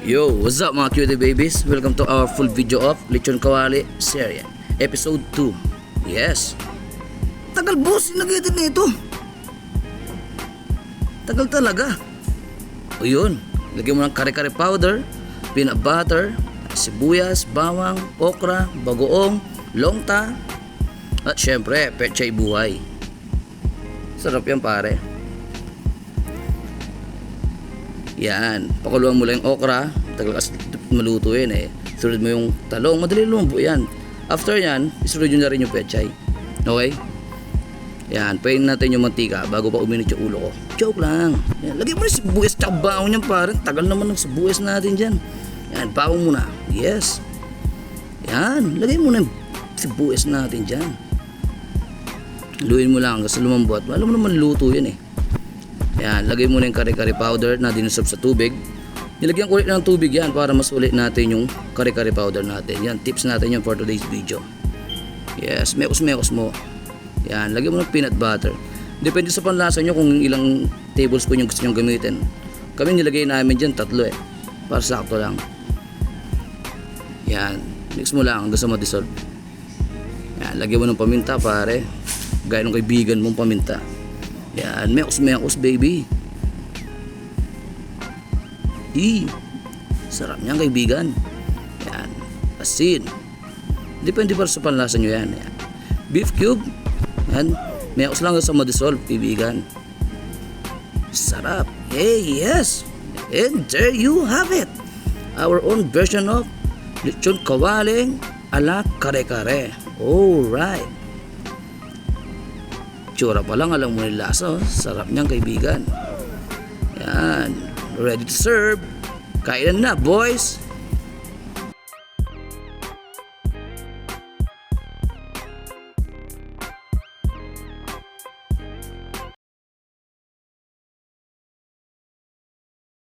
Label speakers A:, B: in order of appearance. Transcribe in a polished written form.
A: Yo, what's up mga cutie babies? Welcome to our full video of Lechon Kawali Serie Episode 2. Yes. Tagal boss, nag-edit na ito. Tagal talaga. O yun, lagyan mo ng kare-kare powder, peanut butter, sibuyas, bawang, okra, bagoong, longta, at syempre, pechay buhay. Sarap yan pare. Yan, pakuluan mo lang yung okra. Tagal kasi maluto yun eh. Sunod mo yung talong, madali lumambo yan. After yan, isunod nyo na rin yung pechay. Okay? Yan, pain natin yung mantika bago pa uminit yung ulo ko. Joke lang. Yan, lagyan mo na sibuyas tsaka bawang yan pare. Tagal naman ng sibuyas natin dyan. Yan, bawang muna. Yes. Yan, lagay mo na yung sibuyas natin dyan. Luin mo lang kasi lumambot. Alam mo naman luto yan eh. Yan, lagay mo na yung kare-kare powder na dinusap sa tubig. Nilagyan ko ulit ng tubig yan para mas ulit natin yung kare-kare powder natin. Yan, tips natin yan for today's video. Yes, mekos-mekos mo. Yan, lagyan mo ng peanut butter. Depende sa panlasa nyo kung ilang tablespoon yung gusto nyo gamitin. Kami nilagay namin dyan 3 eh. Para sakto lang. Yan, mix mo lang hanggang sa ma-dissolve. Yan, lagyan mo ng paminta pare. Gaya ng kaibigan mong paminta. Yan, mekos baby. Sarap niyan kaibigan. Yan, asin. Depende pa sa panlasa nyo yan. Yan. Beef cube. Yan, mekos lang sa ma-dissolve kaibigan. Sarap. Hey, yes. And there you have it. Our own version of lechon kawaling ala kare-kare. Alright. Tsura pa lang alam mo yung lasa. Sarap niyang kaibigan. Yan. Ready to serve. Kainan na boys.